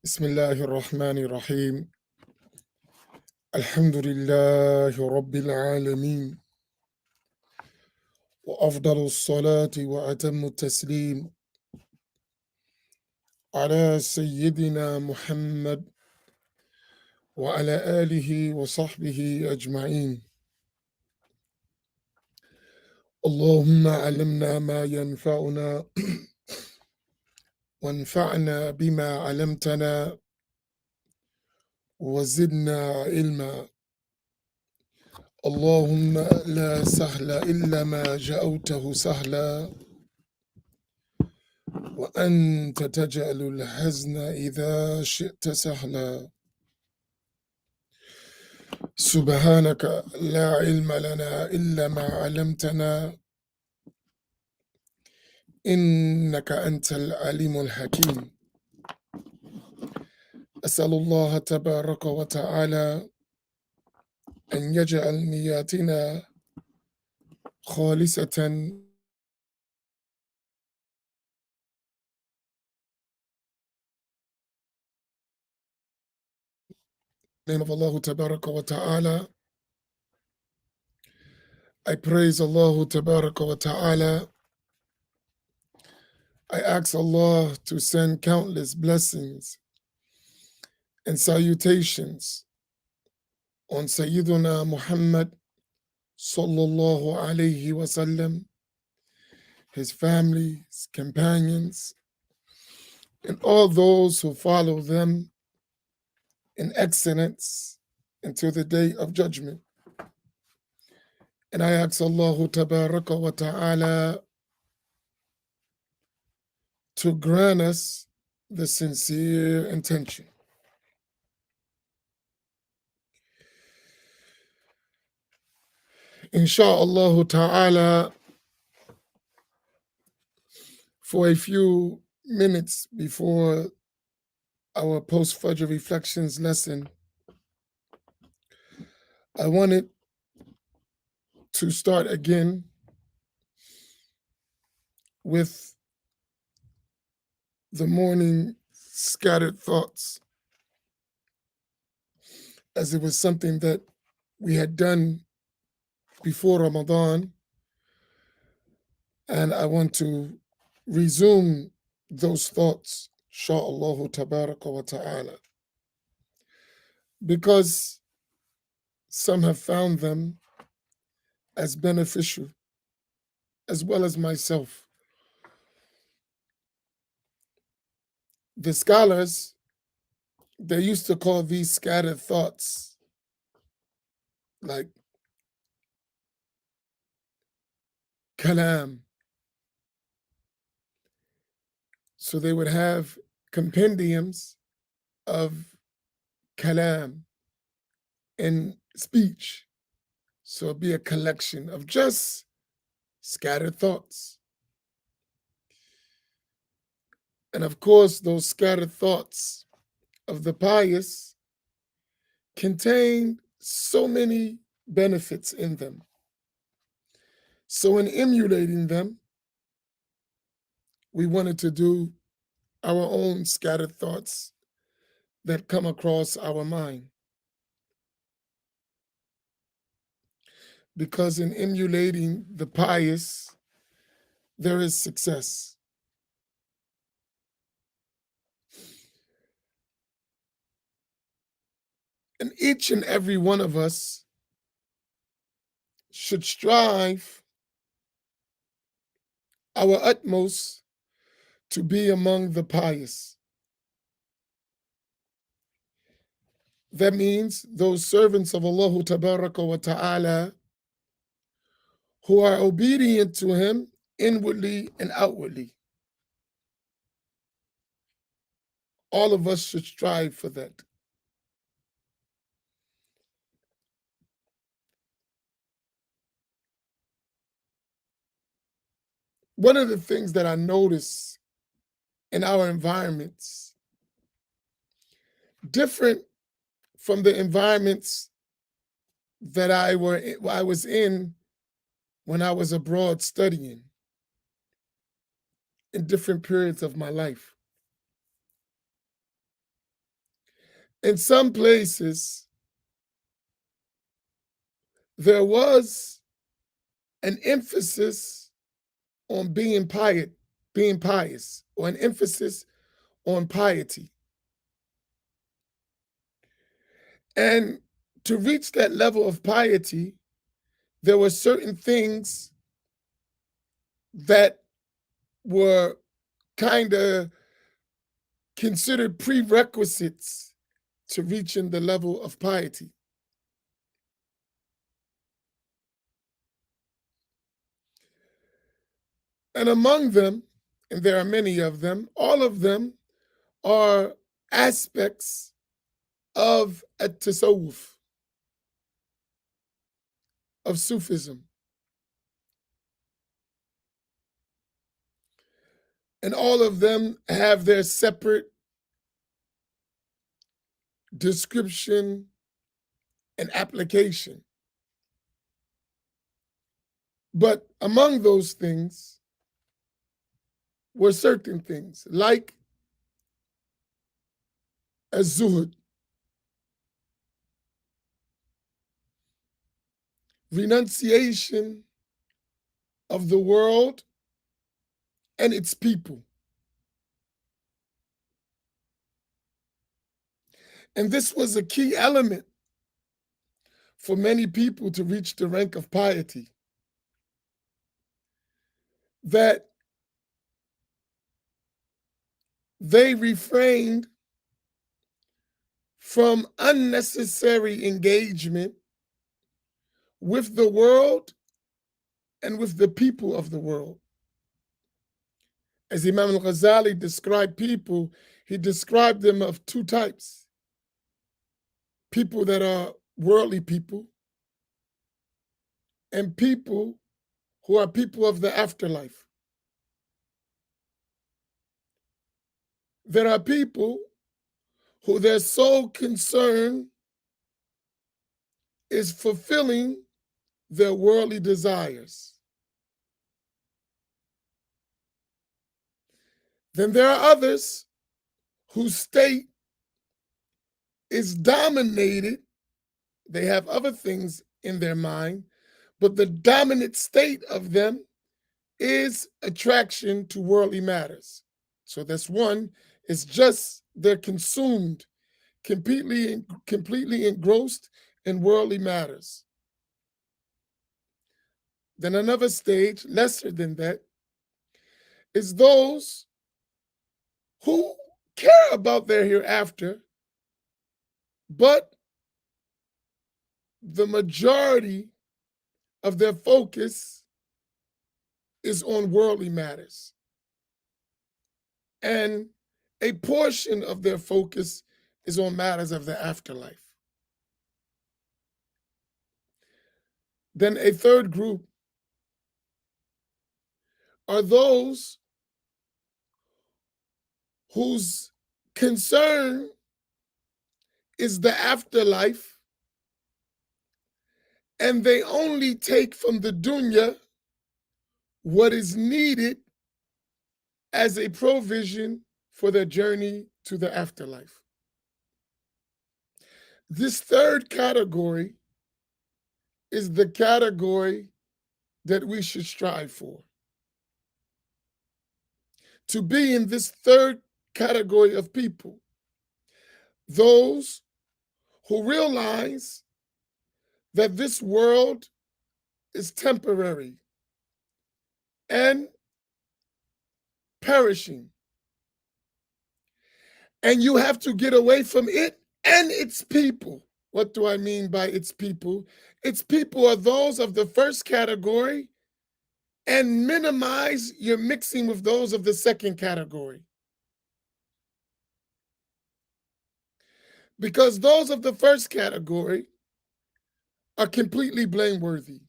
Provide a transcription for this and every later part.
بسم الله الرحمن الرحيم. الحمد لله رب العالمين، وأفضل الصلاة وأتم التسليم على سيدنا محمد وعلى آله وصحبه أجمعين. اللهم علمنا ما ينفعنا وانفعنا بما علمتنا وزدنا علما. اللهم لا سهل إلا ما جعلته سهلا، وأنت تجعل الحزن إذا شئت سهلا. سبحانك لا علم لنا إلا ما علمتنا، إنك أنت العليم الحكيم. أسأل الله تبارك وتعالى أن يجعل نياتنا خالصة name of Allah Tabaraka wa Ta'ala. I praise Allah Tabaraka wa Ta'ala. I ask Allah to send countless blessings and salutations on Sayyiduna Muhammad sallallahu alayhi wasallam, his family, his companions, and all those who follow them in excellence until the day of judgment. And I ask Allah Tabaraka wa Ta'ala to grant us the sincere intention. Insha'Allah Ta'ala, for a few minutes before our post-Fajr reflections lesson, I wanted to start again with the morning scattered thoughts, as it was something that we had done before Ramadan, and I want to resume those thoughts, insha'Allah tabaraka wa ta'ala, because some have found them as beneficial, as well as myself. The scholars, they used to call these scattered thoughts like kalam. So they would have compendiums of kalam in speech. So it'd be a collection of just scattered thoughts. And of course, those scattered thoughts of the pious contain so many benefits in them. So in emulating them, we wanted to do our own scattered thoughts that come across our mind. Because in emulating the pious, there is success. And each and every one of us should strive our utmost to be among the pious. That means those servants of Allah Tabaraka wa Ta'ala who are obedient to Him inwardly and outwardly. All of us should strive for that. One of the things that I notice in our environments, different from the environments that I was in when I was abroad studying in different periods of my life. In some places, there was an emphasis on being pious, or an emphasis on piety. And to reach that level of piety, there were certain things that were kind of considered prerequisites to reaching the level of piety. And among them, and there are many of them, all of them are aspects of at-tasawwuf, of Sufism. And all of them have their separate description and application. But among those things were certain things like az-zuhud, renunciation of the world and its people. And this was a key element for many people to reach the rank of piety, that they refrained from unnecessary engagement with the world and with the people of the world. As Imam al-Ghazali described people, he described them of two types: people that are worldly people and people who are people of the afterlife. There are people who their sole concern is fulfilling their worldly desires. Then there are others whose state is dominated. They have other things in their mind, but the dominant state of them is attraction to worldly matters. So that's one, it's just they're consumed, completely engrossed in worldly matters. Then another stage, lesser than that, is those who care about their hereafter, but the majority of their focus is on worldly matters. And a portion of their focus is on matters of the afterlife. Then a third group are those whose concern is the afterlife, and they only take from the dunya what is needed as a provision for their journey to the afterlife. This third category is the category that we should strive for. To be in this third category of people, those who realize that this world is temporary and perishing, and you have to get away from it and its people. What do I mean by its people? Its people are those of the first category, and minimize your mixing with those of the second category. Because those of the first category are completely blameworthy.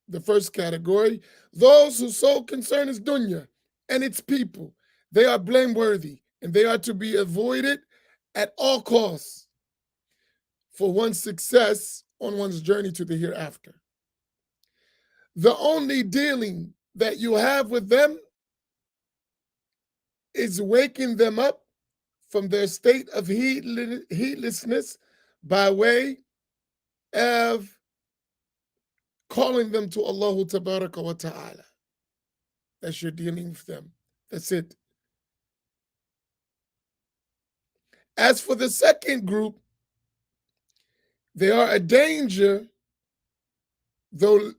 The first category, those whose sole concern is dunya and its people, they are blameworthy and they are to be avoided at all costs for one's success on one's journey to the hereafter. The only dealing that you have with them is waking them up from their state of heedlessness by way of calling them to Allah Tabaraka wa Ta'ala. That's your dealing with them. That's it. As for the second group, they are a danger, though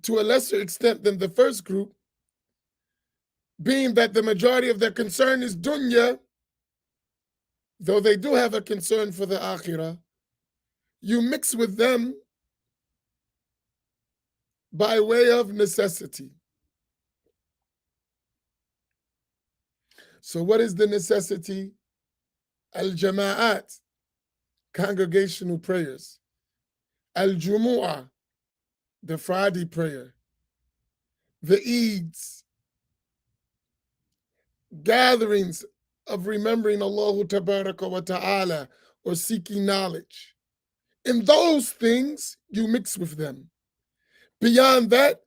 to a lesser extent than the first group, being that the majority of their concern is dunya, though they do have a concern for the akhirah. You mix with them by way of necessity. So what is the necessity? Al-jama'at, congregational prayers. Al-jumu'ah, the Friday prayer. The Eids, gatherings of remembering Allah Tabaraka wa Ta'ala or seeking knowledge. In those things, you mix with them. Beyond that,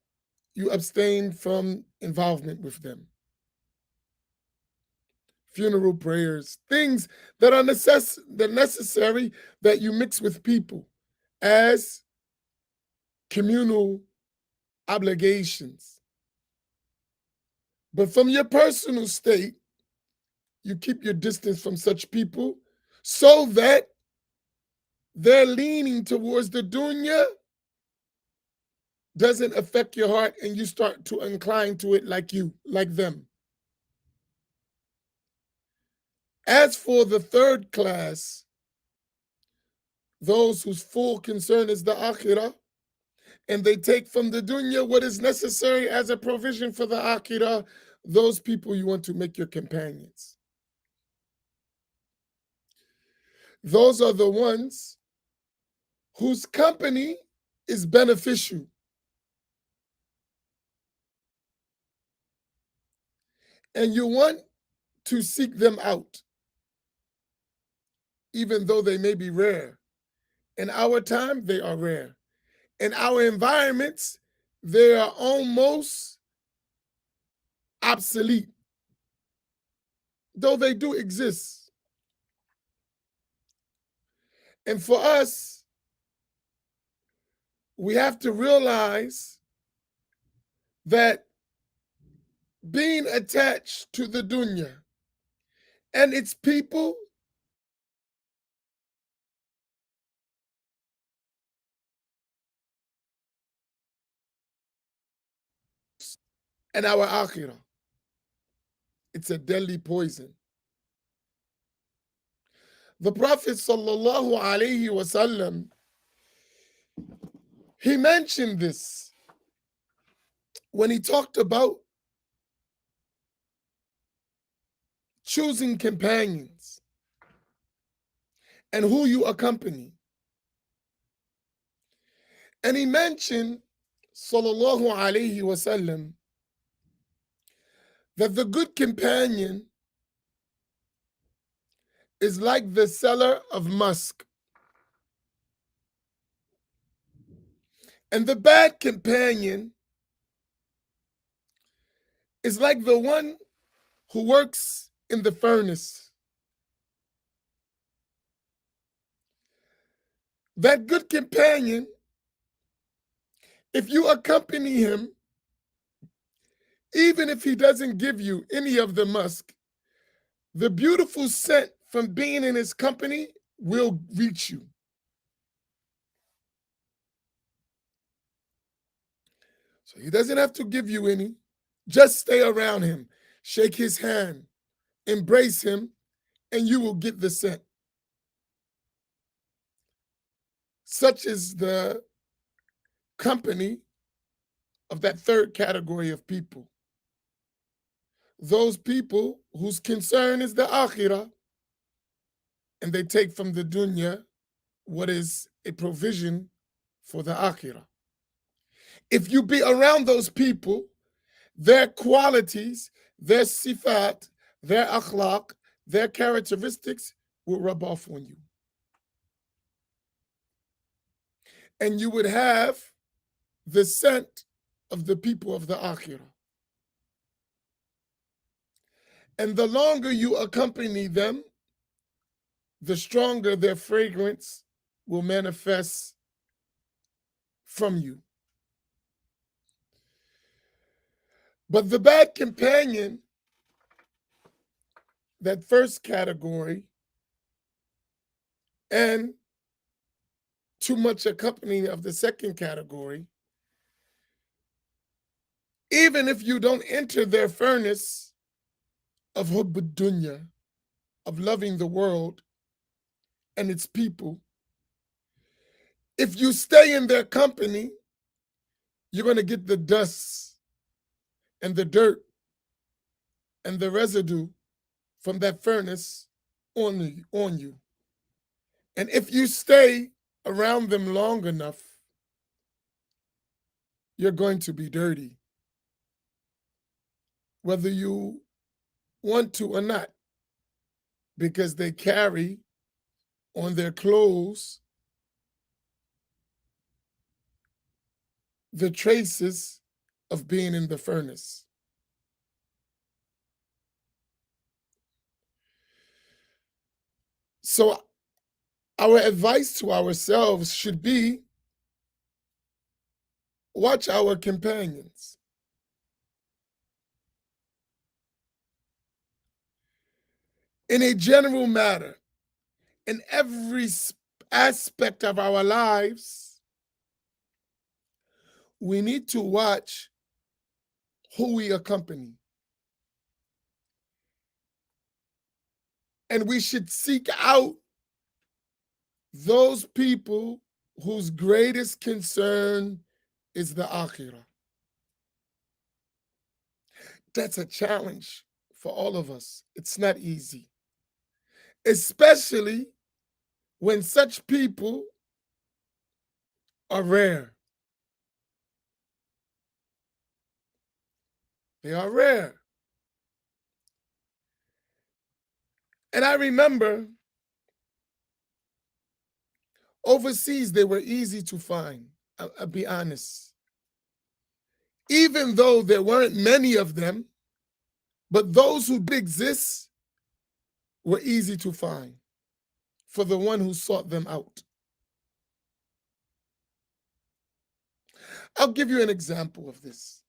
you abstain from involvement with them. Funeral prayers, things that are necessary that you mix with people as communal obligations. But from your personal state, you keep your distance from such people so that their leaning towards the dunya doesn't affect your heart and you start to incline to it like them. As for the third class, those whose full concern is the akhirah, and they take from the dunya what is necessary as a provision for the akhirah, those people you want to make your companions. Those are the ones whose company is beneficial. And you want to seek them out, even though they may be rare. In our time, they are rare. In our environments, they are almost obsolete, though they do exist. And for us, we have to realize that being attached to the dunya and its people and our akhirah, it's a deadly poison. The Prophet sallallahu alaihi wasallam, he mentioned this when he talked about choosing companions and who you accompany. And he mentioned, sallallahu alaihi wasallam, that the good companion is like the seller of musk, and the bad companion is like the one who works in the furnace. That good companion, if you accompany him, even if he doesn't give you any of the musk, the beautiful scent from being in his company will reach you. So he doesn't have to give you any. Just stay around him, shake his hand, embrace him, and you will get the scent. Such is the company of that third category of people. Those people whose concern is the akhirah, and they take from the dunya what is a provision for the akhirah. If you be around those people, their qualities, their sifat, their akhlaq, their characteristics will rub off on you. And you would have the scent of the people of the akhirah. And the longer you accompany them, the stronger their fragrance will manifest from you. But the bad companion, that first category, and too much accompanying of the second category, even if you don't enter their furnace of hubb dunya, of loving the world and its people, if you stay in their company, you're going to get the dust and the dirt and the residue from that furnace on you. And if you stay around them long enough, you're going to be dirty, whether you want to or not, because they carry on their clothes the traces of being in the furnace. So our advice to ourselves should be, watch our companions. In a general matter, in every aspect of our lives, we need to watch who we accompany. And we should seek out those people whose greatest concern is the akhirah. That's a challenge for all of us. It's not easy, especially when such people are rare. They are rare. And I remember overseas, they were easy to find. I'll be honest. Even though there weren't many of them, but those who did exist were easy to find for the one who sought them out. I'll give you an example of this.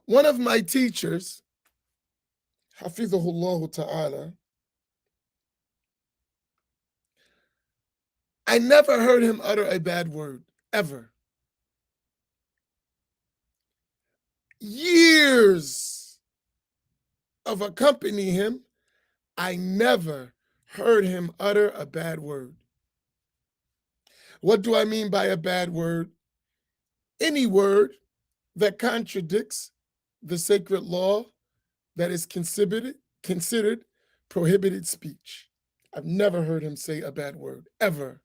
One of my teachers, Hafizahullah Ta'ala, I never heard him utter a bad word, ever. Years of accompanying him, I never heard him utter a bad word. What do I mean by a bad word? Any word that contradicts the sacred law that is considered prohibited speech. I've never heard him say a bad word, ever.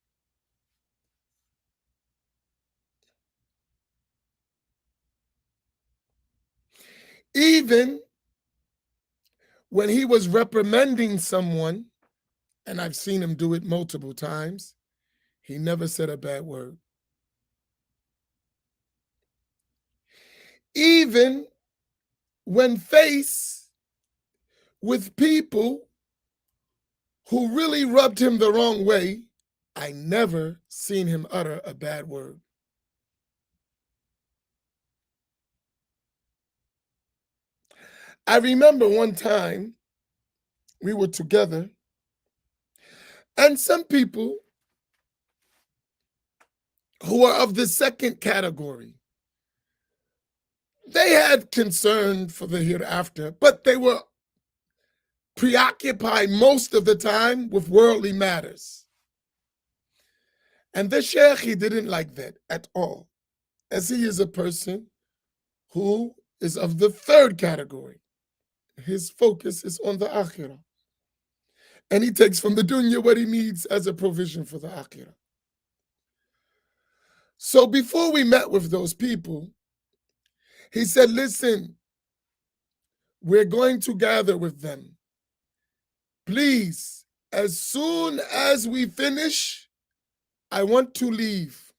Even when he was reprimanding someone, and I've seen him do it multiple times, he never said a bad word. Even when faced with people who really rubbed him the wrong way, I never seen him utter a bad word. I remember one time we were together, and some people who are of the second category, they had concern for the hereafter, but they were preoccupied most of the time with worldly matters. And the sheikh, he didn't like that at all, as he is a person who is of the third category. His focus is on the akhirah. And he takes from the dunya what he needs as a provision for the akhirah. So before we met with those people, he said, listen, we're going to gather with them. Please, as soon as we finish, I want to leave.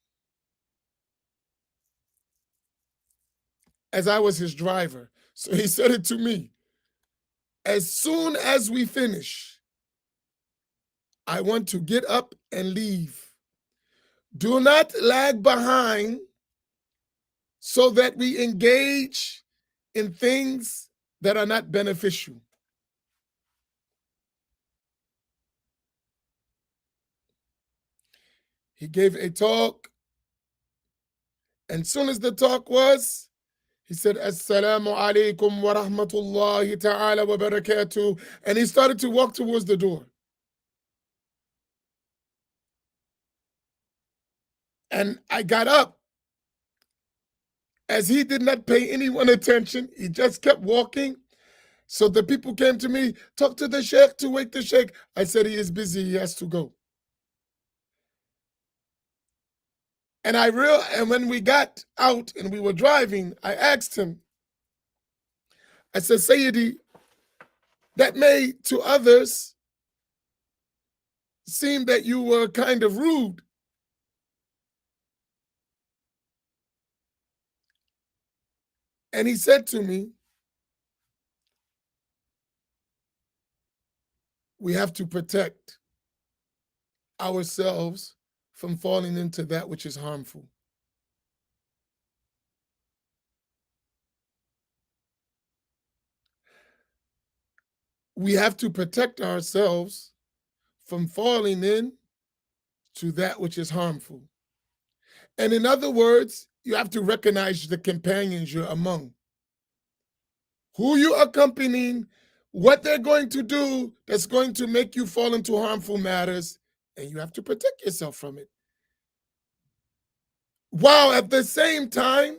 As I was his driver. So he said it to me. as soon as we finish, I want to get up and leave. Do not lag behind so that we engage in things that are not beneficial. He gave a talk, and soon as the talk was, he said, Assalamu alaikum wa rahmatullahi ta'ala wa barakatuh. And he started to walk towards the door. And I got up. As he did not pay anyone attention, he just kept walking. So the people came to me, talk to the sheikh, to wake the sheikh. I said, he is busy, he has to go. And when we got out and we were driving, I asked him, I said, Sayyidi, that may to others seem that you were kind of rude. And he said to me, we have to protect ourselves from falling into that which is harmful. We have to protect ourselves from falling in to that which is harmful. And in other words, you have to recognize the companions you're among. Who you accompanying, what they're going to do that's going to make you fall into harmful matters, and you have to protect yourself from it. While at the same time,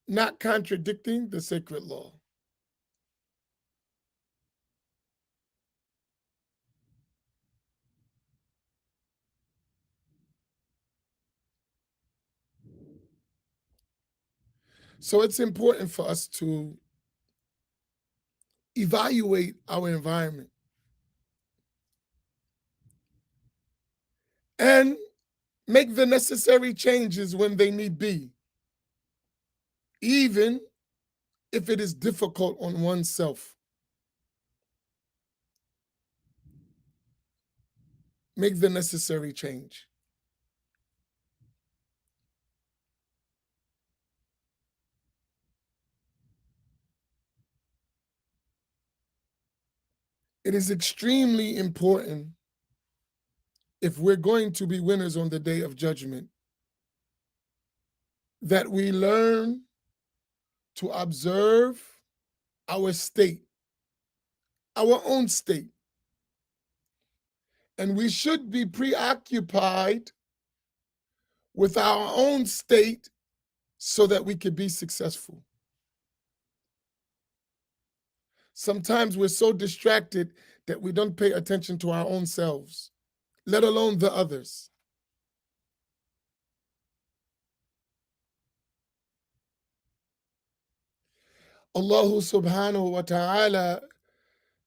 not contradicting the sacred law. So it's important for us to evaluate our environment and make the necessary changes when they need be, even if it is difficult on oneself. Make the necessary change. It is extremely important, if we're going to be winners on the day of judgment, that we learn to observe our state, our own state. And we should be preoccupied with our own state so that we can be successful. Sometimes we're so distracted that we don't pay attention to our own selves, let alone the others. Allah subhanahu wa ta'ala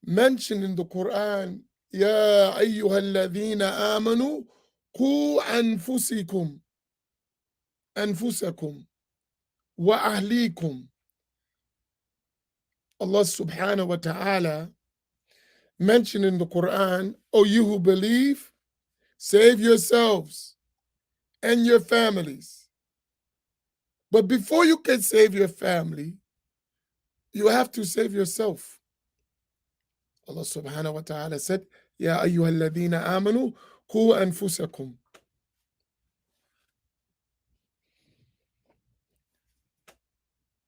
mentioned in the Quran, Ya ayyuha alladhina amanu, qu anfusakum wa ahlikum. Allah subhanahu wa ta'ala mentioned in the Quran, O you who believe, save yourselves and your families. But before you can save your family, you have to save yourself. Allah subhanahu wa ta'ala said, Ya ayyuha alladhina amanu, qu anfusakum.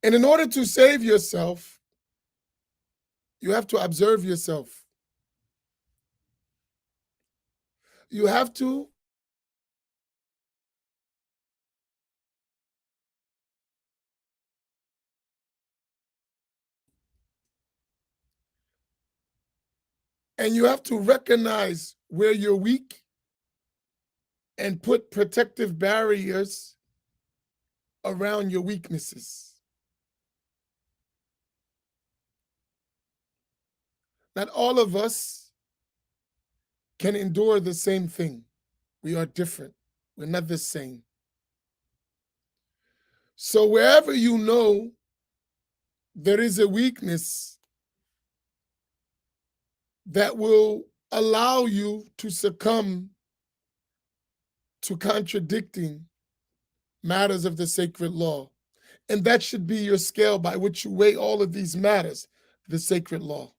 And in order to save yourself, you have to observe yourself. You have to recognize where you're weak and put protective barriers around your weaknesses. Not all of us can endure the same thing. We are different. We're not the same. So wherever you know there is a weakness that will allow you to succumb to contradicting matters of the sacred law. And that should be your scale by which you weigh all of these matters, the sacred law.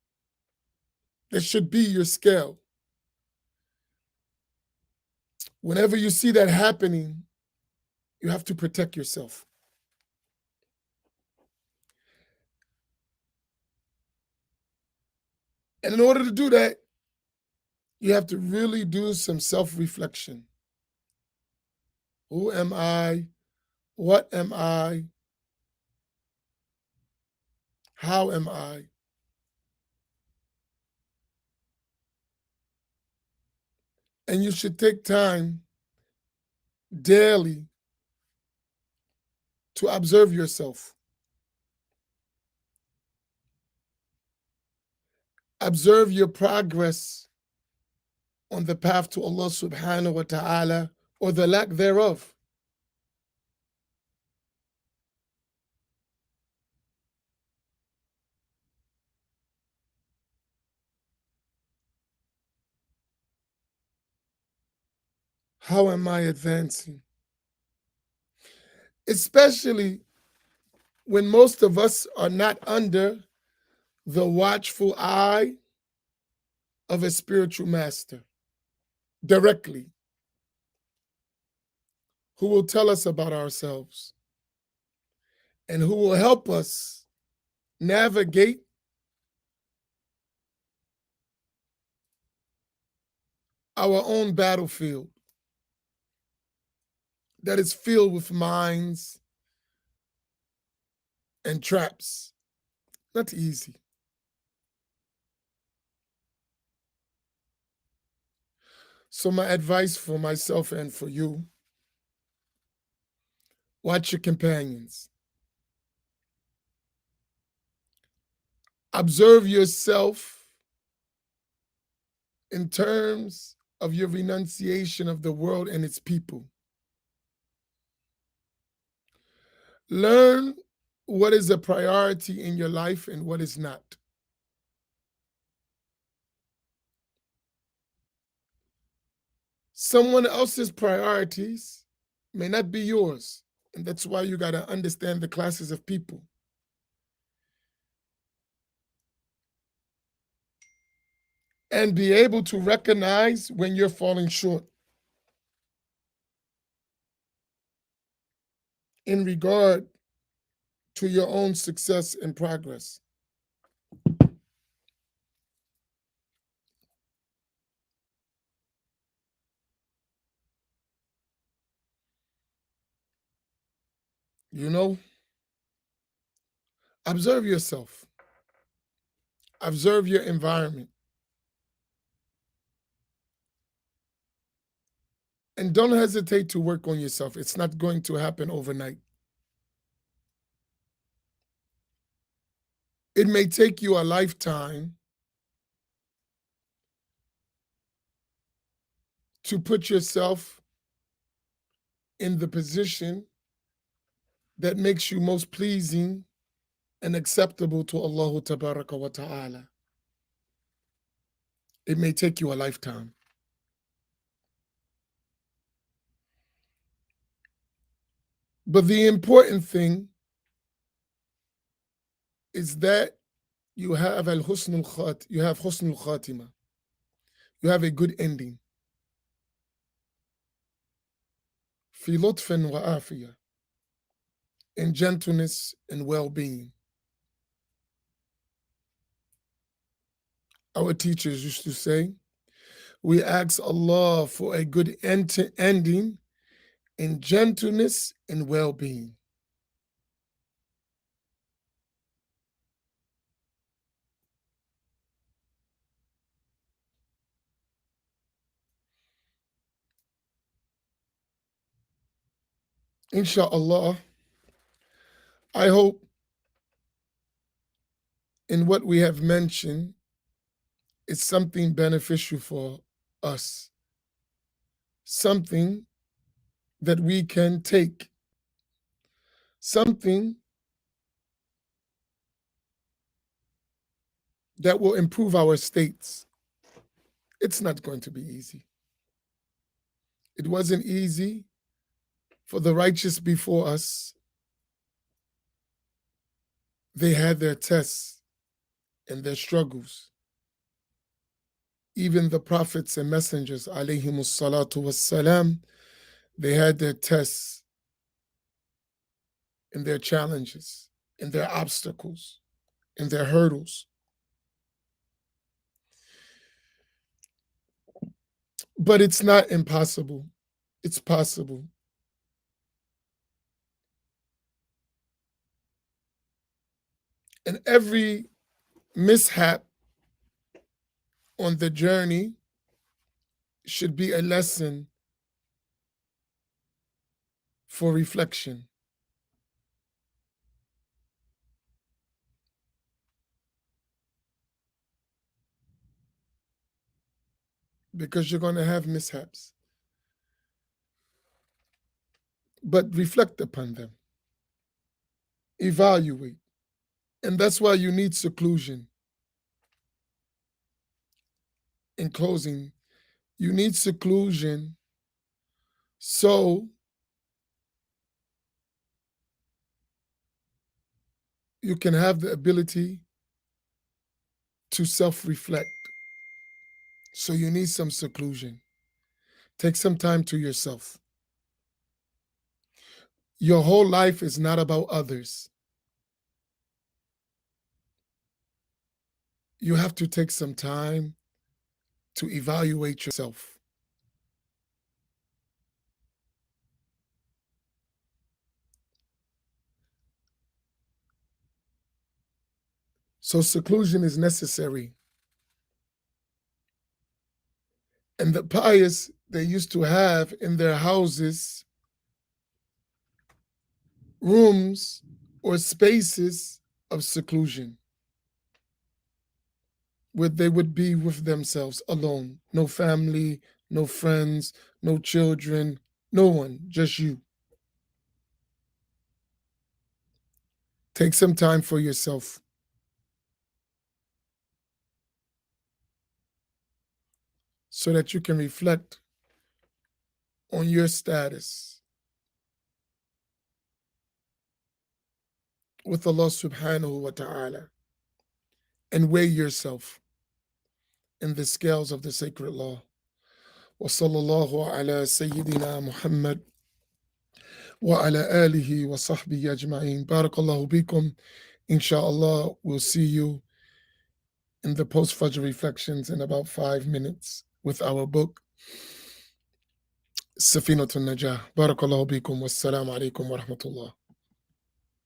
That should be your scale. Whenever you see that happening, you have to protect yourself. And in order to do that, you have to really do some self-reflection. Who am I? What am I? How am I? And you should take time daily to observe yourself. Observe your progress on the path to Allah subhanahu wa ta'ala, or the lack thereof. How am I advancing? Especially when most of us are not under the watchful eye of a spiritual master directly, who will tell us about ourselves and who will help us navigate our own battlefield that is filled with mines and traps. Not easy. So, my advice for myself and for you: watch your companions. Observe yourself in terms of your renunciation of the world and its people. Learn what is a priority in your life and what is not. Someone else's priorities may not be yours. And that's why you got to understand the classes of people. And be able to recognize when you're falling short in regard to your own success and progress. You know, observe yourself, observe your environment, and don't hesitate to work on yourself. It's not going to happen overnight. It may take you a lifetime to put yourself in the position that makes you most pleasing and acceptable to Allah Tabaraka wa Ta'ala. It may take you a lifetime. But the important thing is that you have you have husnul khatima. You have a good ending. Fi lutfin wa afiyah, in gentleness and well-being. Our teachers used to say, we ask Allah for a good ending in gentleness and well-being. Inshallah, I hope in what we have mentioned is something beneficial for us, something that we can take, something that will improve our states. It's not going to be easy. It wasn't easy for the righteous before us. They had their tests and their struggles. Even the prophets and messengers, alayhimus salatu wassalam, they had their tests and their challenges and their obstacles and their hurdles. But it's not impossible. It's possible. And every mishap on the journey should be a lesson for reflection. Because you're going to have mishaps. But reflect upon them, evaluate. And that's why you need seclusion. In closing, you need seclusion so you can have the ability to self reflect. So you need some seclusion. Take some time to yourself. Your whole life is not about others. You have to take some time to evaluate yourself. So seclusion is necessary. And the pious, they used to have in their houses rooms or spaces of seclusion where they would be with themselves alone. No family, no friends, no children, no one, just you. Take some time for yourself. So that you can reflect on your status with Allah subhanahu wa ta'ala and weigh yourself in the scales of the sacred law. وصلى الله على سيدنا محمد وعلى آله وصحبه أجمعين. بارك الله بكم. Inshallah, we'll see you in the post-Fajr reflections in about 5 minutes with our book, Safinatun Najah. بارك الله بكم والسلام عليكم ورحمة الله.